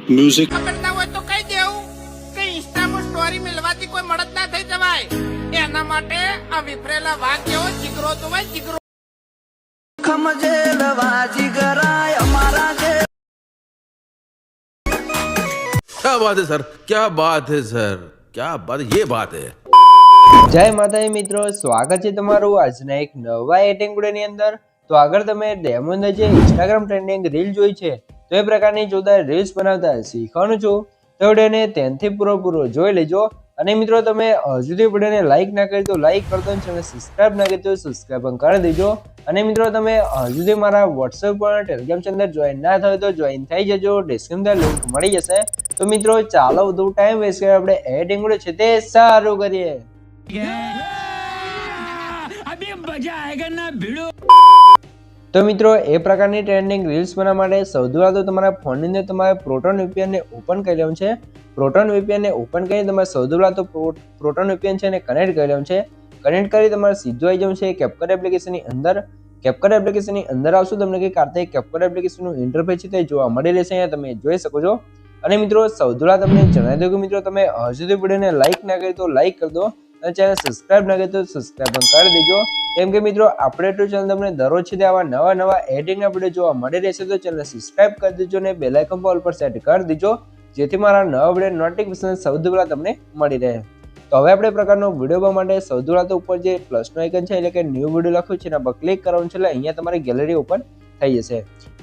Music કરતા હોય તો કહી દેવું કે ઇન્સ્ટામાં સ્ટોરી મિલવાથી કોઈ મળત ના થઈ જવાય એના માટે આ વિફરેલા વાઘ જેવો જીગરો તો હોય જીગરો क्या बात है सर, क्या बात है सर, क्या बात, ये बात है। જય માતાજી મિત્રો, સ્વાગત છે તમારું આજના એક નવા એડિટિંગ વિડિયોની અંદર। તો આગળ તમે ડેમોની જે ઇન્સ્ટાગ્રામ ટ્રેન્ડિંગ રીલ જોઈ છે તો એ પ્રકારની જોરદાર રીલ્સ બનાવતા શીખવાનું છું। તો વિડિયોને ધ્યાનથી પૂરો જોઈ લેજો। અને મિત્રો તમે હજુ સુધી વિડિયોને લાઈક ના કરી તો લાઈક કરી દો, ચેનલ સબસ્ક્રાઇબ ના કરી તો સબસ્ક્રાઇબ પણ કરી દેજો। અને મિત્રો તમે હજુ સુધી મારા WhatsApp પર ટેલિગ્રામ ચેનલ જોઈન ના થયો તો જોઈન થઈ જજો, ડિસ્ક્રિપ્શનમાં લિંક મળી જશે। તો મિત્રો ચાલો વધુ ટાઈમ વેસ્ટ કરે આપણે એડિટિંગ વિડિયો છે તે સારું કરીએ। તો મિત્રો એ પ્રકારની ટ્રેન્ડિંગ રીલ્સ બનાવવા માટે સૌથી પહેલા તો તમારા ફોનની અંદર તમારે પ્રોટોન VPN ને ઓપન કરી લેવાનું છે। પ્રોટોન VPN ને ઓપન કરીને તમારે સૌથી પહેલા તો પ્રોટોન VPN છે એને કનેક્ટ કરી લેવાનું છે। કનેક્ટ કરી તમારે સીધું આવી જવું છે કેપકટ એપ્લિકેશનની અંદર। કેપકટ એપ્લિકેશનની અંદર આવશો તમને કે કાર્તે કેપકટ એપ્લિકેશનનું ઇન્ટરફેસ છે તે જોવા મળી રહેશે, અહીંયા તમે જોઈ શકો છો। અને મિત્રો સૌથી પહેલા તમને જણાવી દઉં કે મિત્રો તમે હજુ સુધી વિડીયોને લાઈક ના કરી તો લાઈક કરી દો અને ચેનલ સબસ્ક્રાઇબ ના કરી તો સબસ્ક્રાઇબ પણ કરી દેજો। કેમ કે મિત્રો આપણે તો ચેનલ તમને દરરોજ છે આવા નવા એડિટિંગના વિડીયો જોવા મળી રહેશે, તો ચેનલ સબસ્ક્રાઇબ કરી દેજો અને બેલ આઇકન પર ઓલ પર સેટ કરી દેજો જેથી મારા નવા વિડીયો નોટિફિકેશન સૌથી પહેલા તમને મળી રહે। તો હવે આપણે પ્રકારનો વિડીયો બનાવવા માટે સૌથી પહેલા તો ઉપર જે પ્લસનો આઇકન છે એટલે કે ન્યૂ વિડીયો લખ્યું છે એના પર ક્લિક કરવાનું છે, એટલે અહીંયા તમારી ગેલેરી ઓપન થઈ જશે।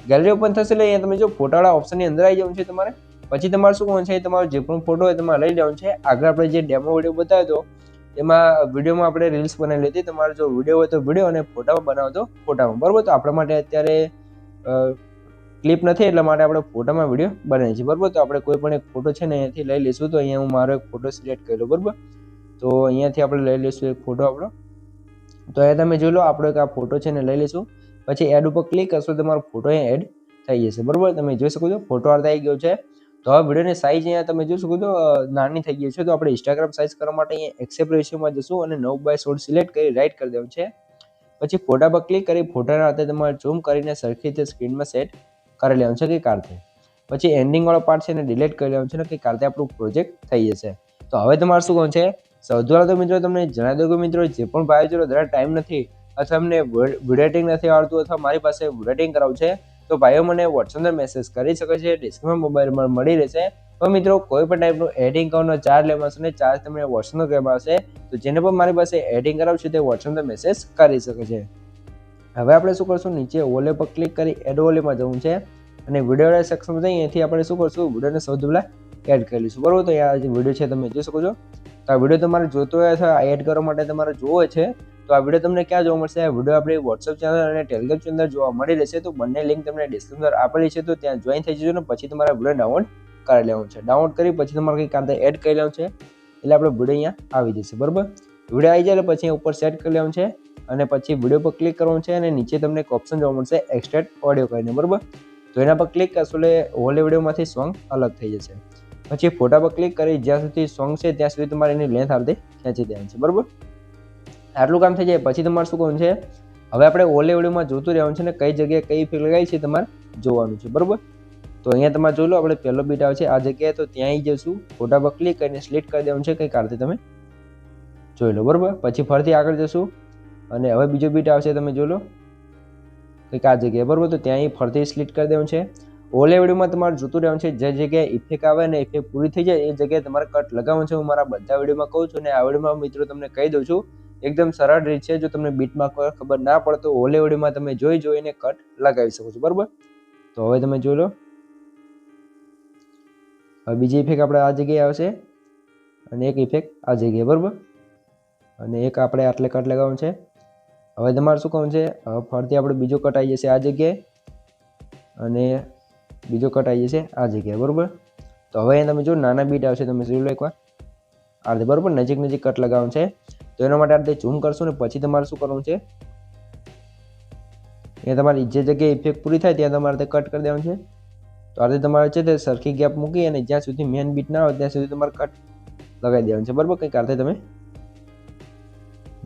ગેલેરી ઓપન થશે એટલે અહીંયા તમે જો ફોટાવાળા ઓપ્શનની અંદર આવી જવાનું છે તમારે। પછી તમારે શું કરવાનું છે, તમારો જે પણ ફોટો હોય તમારે લઈ લેવાનો છે। આગળ આપણે જે ડેમો વિડીયો બતાવ્યો હતો એમાં વિડીયોમાં આપણે રીલ્સ બનાવી લીધી, તમારે જો વિડીયો હોય તો વિડીયો અને ફોટામાં બનાવો તો ફોટામાં, બરાબર। તો આપણા માટે અત્યારે ક્લિપ નથી એટલા માટે આપણે ફોટામાં વિડીયો બનાવીએ છીએ, બરાબર। તો આપણે કોઈ પણ એક ફોટો છે ને અહીંયાથી લઈ લઈશું। તો અહીંયા હું મારો એક ફોટો સિલેક્ટ કરી લઉં, બરાબર। તો અહીંયાથી આપણે લઈ લઈશું એક ફોટો આપણો। તો અહીંયા તમે જોઈ લો આપણો એક આ ફોટો છે ને લઈ લઈશું। પછી એડ ઉપર ક્લિક કરશો તો તમારો ફોટો અહીંયા એડ થઈ જશે, બરાબર। તમે જોઈ શકો છો ફોટો આ થઈ ગયો છે। તો હવે વિડીયોની સાઇઝ અહીંયા તમે જોઈ શકો છો નાની થઈ ગઈ છે। તો આપણે ઇન્સ્ટાગ્રામ સાઇઝ કરવા માટે અહીંયા એક્સેપ્ટ રેશિયોમાં જશું અને 9:16 સિલેક્ટ કરી રાઈટ કરી દેવાનું છે। પછી ફોટા પર ક્લિક કરી ફોટાના હાથે તમારે ઝૂમ કરીને સરખી રીતે સ્ક્રીનમાં સેટ કરી લેવાનું છે કે કારતે। પછી એન્ડિંગ વાળો પાર્ટ છે એને ડિલીટ કરી લેવાનું છે ને કે કારતે આપણું પ્રોજેક્ટ થઈ જશે। તો હવે તમારે શું કરવાનું છે, સૌથી પહેલાં તો મિત્રો તમને જણાવી દઉં કે મિત્રો જે પણ ભાઈ જો જરા ટાઈમ નથી અથવા અમને વિડીયો એડિટિંગ નથી આવડતું અથવા મારી પાસે વિડીયો એડિટિંગ કરાવવું છે તો ભાઈઓ મને WhatsApp પર મેસેજ કરી શકે છે, ડિસ્ક્રિપ્શનમાં મોબાઈલમાં મળી રહેશે। તો મિત્રો કોઈ પણ ટાઈપનું એડિટિંગ કરવાનો ચાર્જ લેવામાં આવશે ને ચાર્જ તમને WhatsApp પર કરવામાં આવશે। તો જેને પણ મારી પાસે એડિટિંગ કરાવશે તે WhatsApp પર મેસેજ કરી શકે છે। હવે આપણે શું કરશું, નીચે વોલે પર ક્લિક કરી એડ વોલેમાં જવું છે અને વિડીયો સેક્શન જઈએ અહીંથી આપણે શું કરશું વિડીયોને સૌથી પહેલાં એડ કરી લઈશું, બરાબર। તો આ જે વિડીયો છે તમે જોઈ શકો છો। તો આ વિડીયો તમારે જોતો હોય અથવા એડ કરવા માટે તમારે જોવો છે તો આ વિડીયો તમને ક્યાં જોવા મળશે, આ વિડીયો આપણી WhatsApp ચેનલ અને ટેલિગ્રામ ચેનલ જોવા મળી રહેશે। તો બંને લિંક તમને ડિસ્ક્રિપ્શન આપેલી છે, તો ત્યાં જોઈન થઈ જજો ને પછી તમારે વિડીયો ડાઉનલોડ કરી લેવાનું છે। ડાઉનલોડ કરી પછી તમારે કંઈ કાંતે એડ કરી લેવાનું છે એટલે આપણો વિડીયો અહીંયા આવી જશે, બરાબર। વિડીયો આવી જાય એટલે પછી ઉપર સેટ કરી લેવાનું છે અને પછી વિડીયો પર ક્લિક કરવાનું છે અને નીચે તમને એક ઓપ્શન જોવા મળશે એક્સટ્રેક્ટ ઓડિયો કરીને, બરાબર। તો એના પર ક્લિક કરશો એટલે હોલ વિડીયોમાંથી સોંગ અલગ થઈ જશે। પછી ફોટા પર ક્લિક કરી જ્યાં સુધી સોંગ છે ત્યાં સુધી તમારે એની લેન્થ આ રીતે ખેંચી દેવાની છે, બરાબર। આટલું કામ થઈ જાય પછી તમારે શું કરવાનું છે, હવે આપણે ઓલે વિડીયોમાં જોતું રહેવાનું છે ને કઈ જગ્યાએ કઈ ઇફેક્ટ લગાવી છે તમારે જોવાનું છે, બરાબર। તો અહીંયા તમારે જોઈ લો આપણે પહેલો બીટ આવે છે આ જગ્યાએ, તો ત્યાં આવી જશું, ફોટા પર ક્લિક કરીને સિલેક્ટ કરી દેવાનું છે કઈ કારતે તમે જોઈ લો, બરાબર। પછી ફરીથી આગળ જશું અને હવે બીજો બીટ આવશે તમે જોઈ લો કંઈક આ જગ્યાએ, બરાબર। તો ત્યાં ફરીથી સિલેક્ટ કરી દેવાનું છે। ઓલે વિડીયોમાં તમારે જોતું રહેવાનું છે, જે જગ્યાએ ઇફેક્ટ આવે ને ઇફેક્ટ પૂરી થઈ જાય એ જગ્યાએ તમારે કટ લગાવવાનું છે। હું મારા બધા વિડીયોમાં કહું છું અને આ વિડીયોમાં મિત્રો તમને કહી દઉં છું, એકદમ સરળ રીત છે। જો તમને બીટમાં કોઈ ખબર ના પડે તો ઓલે વિડીયોમાં તમે જોઈને કટ લગાવી શકો છો, બરાબર। તો હવે તમે જોઈ લો હવે બીજી ઇફેક્ટ આપણે આ જગ્યાએ આવશે અને એક ઇફેક્ટ આ જગ્યાએ, બરાબર। અને એક આપણે આટલે કટ લગાવવાનું છે। હવે તમારે શું કરવાનું છે, ફરીથી આપણે બીજો કટ આવી જશે આ જગ્યાએ અને બીજો કટ આવી જશે આ જગ્યાએ, બરાબર। તો હવે તમે જો નાના બીટ આવશે તમે જોઈ લો એકવાર આ રીતે, બરાબર। નજીક કટ લગાવવાનું છે તો એના માટે આ રીતે ઝૂમ કરશો ને પછી તમારે શું કરવાનું છે, એ તમારી જે જગ્યાએ ઇફેક્ટ પૂરી થાય ત્યાં તમારે કટ કરી દેવાનું છે। તો આ રીતે તમારે છે તે સરખી ગેપ મૂકી અને જ્યાં સુધી મેન બીટ ના હોય ત્યાં સુધી તમારે કટ લગાવી દેવાનું છે, બરાબર। કંઈક આ રીતે તમે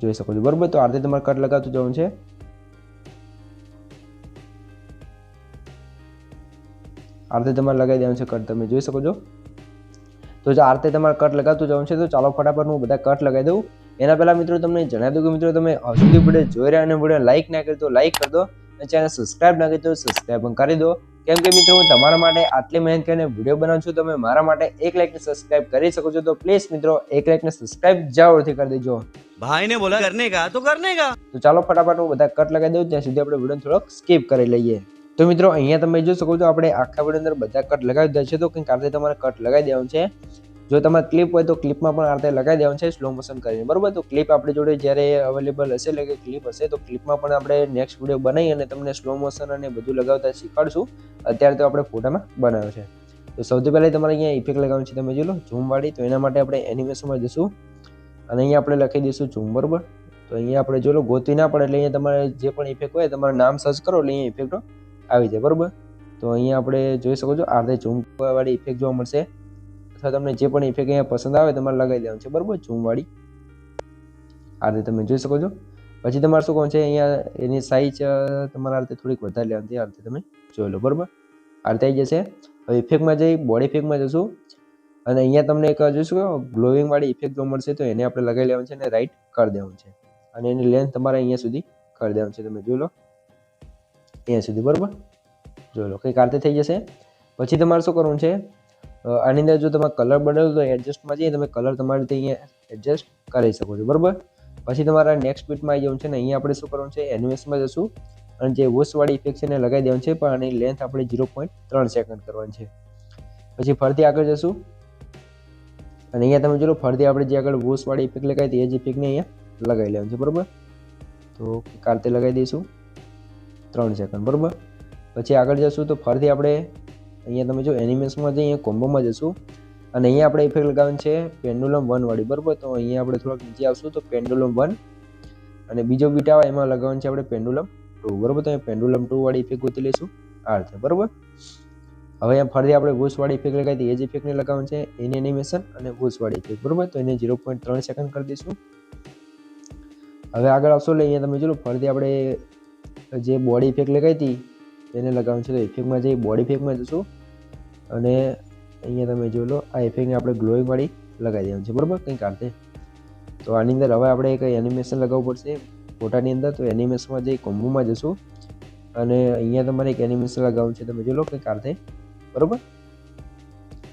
જોઈ શકો છો, બરાબર। તો આ રીતે તમારે કટ લગાવતું જવાનું છે। આ રીતે તમારે લગાવી દેવાનું છે કટ, તમે જોઈ શકો છો. તો જો આ રીતે તમારે કટ લગાવતું જવાનું છે. તો ચાલો ફટાફટ હું બધા કટ લગાવી દઉં. એના પહેલાં મિત્રો તમને જણાવી દઉં કે મિત્રો તમે હજુ સુધી વિડીયો જોઈ રહ્યા અને વિડીયો લાઇક ના કરી તો લાઇક કરી દો અને ચેનલ સબસ્ક્રાઇબ ના કરી તો સબસ્ક્રાઇબ પણ કરી દો. કેમ કે મિત્રો હું તમારા માટે આટલી મહેનત કરીને વિડીયો બનાવું છું, તમે મારા માટે 1 લાઇકને સબસ્ક્રાઇબ કરી શકો છો. તો પ્લીઝ મિત્રો 1 લાઇકને સબસ્ક્રાઇબ જરૂરથી કરી દેજો. भाई ने बोला करने का तो करने का. તો ચાલો ફટાફટ હું બધા કટ લગાવી દઉં, ત્યાં સુધી આપણે વિડીયો થોડોક સ્કીપ કરી લઈએ. તો મિત્રો અહીંયા તમે જોઈ શકો છો આપણે આખા વિડીયો અંદર બધા કટ લગાવી દીધા છે. તો કંઈક આ રીતે તમારે કટ લગાવી દેવાનું છે. જો તમારે ક્લિપ હોય તો ક્લિપમાં પણ આ રીતે લગાવી દેવાનું છે સ્લો મોશન કરીને, બરોબર. તો ક્લિપ આપણી જોડે જ્યારે અવેલેબલ હશે, એટલે કે ક્લિપ હશે, તો ક્લિપમાં પણ આપણે નેક્સ્ટ વિડીયો બનાવી અને તમને સ્લો મોશન અને બધું લગાવતા શીખવાડશું. અત્યારે તો આપણે ફોટામાં બનાવ્યો છે. તો સૌથી પહેલાં તમારે અહીંયા ઇફેક્ટ લગાવવાનું છે, તમે જોઈ લો ઝૂમવાળી. તો એના માટે આપણે એનિમેશનમાં જશું અને અહીંયા આપણે લખી દઈશું ઝૂમ, બરોબર. તો અહીંયા આપણે જો લો ગોતવી ના પડે એટલે અહીંયા તમારે જે પણ ઇફેક્ટ હોય તમારું નામ સર્ચ કરો એટલે અહીંયા ઇફેક્ટો આવી જાય, બરોબર. તો અહીંયા આપણે જોઈ શકો છો આ રીતે ઝૂમવાળી ઇફેક્ટ જોવા મળશે, અથવા તમને જે પણ ઇફેક્ટ અહીંયા પસંદ આવે તમારે લગાવી દેવાનું છે, બરોબર. ઝૂમવાળી આ રીતે તમે જોઈ શકો છો. પછી તમારે શું કહું છે, અહીંયા એની સાઇઝ તમારે આ રીતે થોડીક વધારે લેવાની છે, આ રીતે તમે જોઈ લો, બરોબર. આ રીતે આવી જશે. હવે ઇફેક્ટમાં જઈ બોડી ઇફેક્ટમાં જશું અને અહીંયા તમને એક જોઈશું ગ્લોઈંગ વાળી ઇફેક્ટ જોવા મળશે. તો એને આપણે લગાવી લેવાનું છે અને રાઈટ કરી દેવાનું છે અને એની લેન્થ તમારે અહીંયા સુધી કરી દેવાનું છે, તમે જોઈ લો અહીંયા સુધી, બરોબર. જોઈ લો કંઈક આ રીતે થઈ જશે. પછી તમારે શું કરવાનું છે, આની અંદર જો તમારે કલર બદલો તો એડજસ્ટમાં જઈએ તમે કલર તમારી રીતે અહીંયા એડજસ્ટ કરી શકો છો, બરોબર. પછી તમારા નેક્સ્ટ બીટમાં આવી જવાનું છે ને અહીંયા આપણે શું કરવાનું છે, એનિમેશનમાં જશું અને જે વોશવાળી ઇફેક્ટ છે એને લગાવી દેવાનું છે, પણ આની લેન્થ આપણે 0.3 સેકન્ડ કરવાની છે. પછી ફરીથી આગળ જશું અને અહીંયા તમે જોઈ લો ફરીથી આપણે જે આગળ વોશવાળી ઇફેક્ટ લગાવી હતી એ જ ઇફેક્ટને અહીંયા લગાવી લેવાનું છે, બરોબર. તો કારતે લગાવી દઈશું 3 સેકન્ડ, બરોબર. પછી આગળ જશું તો ફરીથી આપણે અહીંયા તમે જો એનિમેશનમાં જઈએ કોમ્બોમાં જશું અને અહીંયા આપણે ઇફેક્ટ લગાવવાની છે પેન્ડુલમ 1 વાળી, બરોબર. તો અહીંયા આપણે થોડાક નીચે આવશું તો પેન્ડુલમ 1 અને બીજો બીટ આવે એમાં લગાવવાનું છે આપણે પેન્ડુલમ 2, બરોબર. તો અહીંયા પેન્ડુલમ 2 વાળી ઇફેક્ટ ગોતી લઈશું આ રીતે, બરોબર. હવે અહીંયા ફરીથી આપણે વોશવાળી ઇફેક્ટ લગાવી હતી એ જ ઇફેક્ટને લગાવવાનું છે, એની એનિમેશન અને વોશવાળી ઇફેક્ટ, બરોબર. તો એને 0.3 સેકન્ડ કરી દઈશું. હવે આગળ આવશો એટલે અહીંયા તમે જોયું ફરીથી આપણે જે બોડી ઇફેક્ટ લગાવી હતી એને લગાવવાનું છે. તો ઇફેક્ટમાં જઈ બોડી ઇફેક્ટમાં જશું અને અહીંયા તમે જોઈ લો આ ઇફેક્ટને આપણે ગ્લોઈંગ વાળી લગાવી દેવાનું છે, બરોબર. કંઈક આ રીતે. તો આની અંદર હવે આપણે એક એનિમેશન લગાવવું પડશે ફોટાની અંદર. તો એનિમેશનમાં જઈ કોમ્બોમાં જશું અને અહીંયા તમારે એક એનિમેશન લગાવવાનું છે, તમે જોઈ લો કંઈક આ રીતે, બરોબર.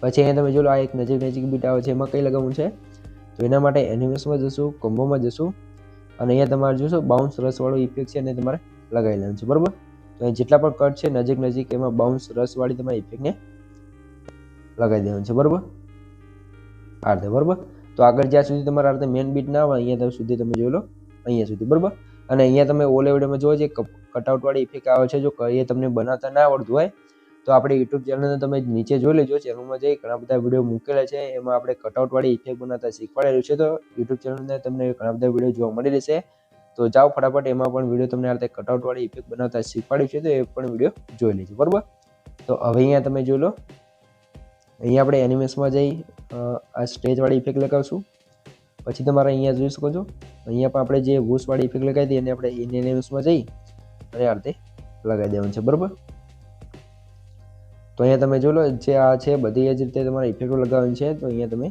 પછી અહીંયા તમે જોઈ લો આ એક નજીક બીટ આવે છે, એમાં કઈ લગાવવું છે, તો એના માટે એનિમેશનમાં જશું કોમ્બોમાં જશું અને અહીંયા તમારે જોશો બાઉન્સ રસવાળો ઇફેક્ટ છે એને તમારે લગાવી લેવાનું છે, બરોબર. તો અહીં જેટલા પણ કટ છે નજીક એમાં બાઉન્સ રસવાળી તમારી ઇફેક્ટને લગાવી દેવાનું છે, બરોબર. આ રીતે, બરોબર. તો આગળ જ્યાં સુધી તમારા આ રીતે મેન બીટ ના આવે અહીંયા સુધી તમે જોઈ લો અહીંયા સુધી, બરોબર. અને અહીંયા તમે ઓલે વિડીયોમાં જોવો છે કટઆઉટ વાળી ઇફેક્ટ આવે છે, જો એ તમને બનાવતા ના આવડતું હોય તો આપણે યુટ્યુબ ચેનલને તમે નીચે જોઈ લેજો, ચેનલમાં જઈ ઘણા બધા વિડીયો મૂકેલા છે, એમાં આપણે કટઆઉટ વાળી ઇફેક્ટ બનાવતા શીખવાડેલું છે. તો યુટ્યુબ ચેનલને તમને ઘણા બધા વિડીયો જોવા મળી રહેશે. તો જાઓ ફટાફટ, એમાં પણ વિડીયો તમને આ રીતે કટઆઉટ વાળી ઇફેક્ટ બનાવતા શીખવાડ્યું છે, તો એ પણ વિડીયો જોઈ લેજો, બરોબર. તો હવે અહીંયા તમે જોઈ લો અહીંયા આપણે એનિમેશનમાં જઈ આ સ્ટેજ વાળી ઇફેક્ટ લગાવશું. પછી તમારે અહીંયા જોઈ શકો છો અહીંયા પણ આપણે જે વોશવાળી ઇફેક્ટ લગાવી હતી એને આપણે એનિમેશનમાં જઈ અને આ રીતે લગાવી દેવાનું છે, બરોબર. તો અહીંયા તમે જોઈ લો જે આ છે બધી જ રીતે તમારે ઇફેક્ટો લગાવવાની છે. તો અહીંયા તમે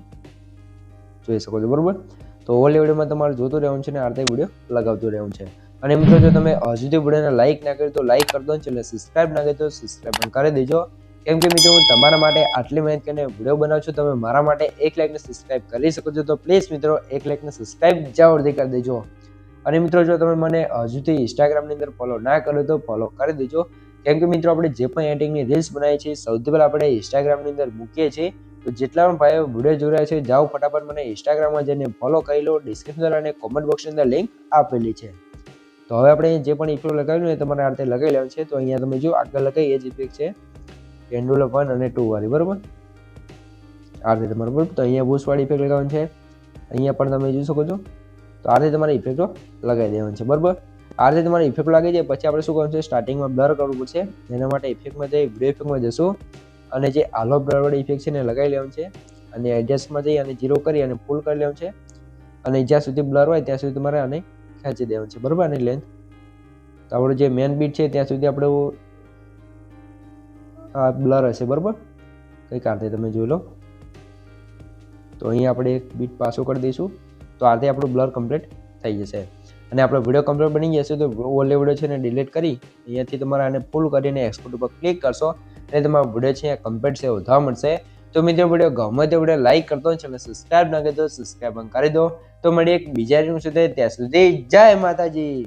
જોઈ શકો છો, બરોબર. તો ઓલ વિડીયોમાં તમારે જોતું રહેવાનું છે અને આ રીતે વિડીયો લગાવતું રહેવાનું છે. અને મિત્રો જો તમે હજુ સુધી વિડીયોને લાઇક ના કરી તો લાઇક કરી દો, ચેનલ સબસ્ક્રાઇબ ના કરી તો સબસ્ક્રાઇબ પણ કરી દેજો. કેમ કે મિત્રો હું તમારા માટે આટલી મહેનત કરીને વિડીયો બનાવું છું, તમે મારા માટે 1 લાઇકને સબસ્ક્રાઇબ કરી શકો છો. તો પ્લીઝ મિત્રો 1 લાઇકને સબસ્ક્રાઇબ જરૂરથી કરી દેજો. અને મિત્રો જો તમે મને હજુથી ઇન્સ્ટાગ્રામની અંદર ફોલો ના કરો તો ફોલો કરી દેજો. કેમ કે મિત્રો આપણે જે પણ એડિટિંગની રીલ્સ બનાવીએ છીએ સૌથી પહેલાં આપણે ઇન્સ્ટાગ્રામની અંદર મૂકીએ છીએ. તો જેટલા પણ ભાઈઓ વિડીયો જોઈ રહ્યા છે જાઓ ફટાફટ મને ઇન્સ્ટાગ્રામમાં જઈને ફોલો કરી લો. ડિસ્ક્રિપ્શન અને કોમેન્ટ બોક્સની અંદર લિંક આપેલી છે. તો હવે આપણે જે પણ ઇફેક્ટ લગાવ્યું એ તમારે આ રીતે લગાવી લેવાનું છે. તો અહીંયા તમે જો આગળ લગાવી એ જ ઇફેક્ટ છે પેન્ડુલમ 1 અને 2 વાળી, બરોબર. આ રીતે તમારે, બરોબર. તો અહીંયા વોશવાળી ઇફેક્ટ લગાવવાની છે, અહીંયા પણ તમે જોઈ શકો છો. તો આ રીતે તમારે ઇફેક્ટો લગાવી દેવાની છે, બરોબર. આ રીતે તમારે ઇફેક્ટ લાગી જાય પછી આપણે શું કરવાનું છે, સ્ટાર્ટિંગમાં બ્લર કરવું પડશે. એના માટે ઇફેક્ટમાં જઈ વિડીયો ઇફેક્ટમાં જશું અને જે આલો બ્લર વાળી ઇફેક્ટ છે એને લગાવી લેવાનું છે અને એડજસ્ટમાં જઈ અને 0 કરી અને ફૂલ કરી લેવાનું છે અને જ્યાં સુધી બ્લર હોય ત્યાં સુધી તમારે આને ખેંચી દેવાનું છે, બરોબર. આની લેન્થ તો આપણું જે મેન બીટ છે ત્યાં સુધી આપણે આ બ્લર હશે બરાબર, કંઈક આરતે તમે જોઈ લો. તો અહીંયા આપણે એક બીટ પાછો કરી દઈશું, તો આરતે આપણું બ્લર કમ્પ્લીટ થઈ જશે. અને આપણો વિડીયો કમ્પ્લીટ બની જશે તો ઓલે વિડીયો છે ને ડિલીટ કરી અહીંયાથી તમારે આને ફૂલ કરીને એક્સપોર્ટ ઉપર ક્લિક કરશો એટલે તમારો વિડીયો છે કમ્પ્લીટ છે જોવા મળશે. તો મિત્રો વિડીયો ગમે તો વિડીયો લાઈક કરતો ચેનલ સબસ્ક્રાઈબ ના કરી દો, સબસ્ક્રાઈબ કરી દો. તો મળીએ એક બીજા સુધી, ત્યાં સુધી જય માતાજી.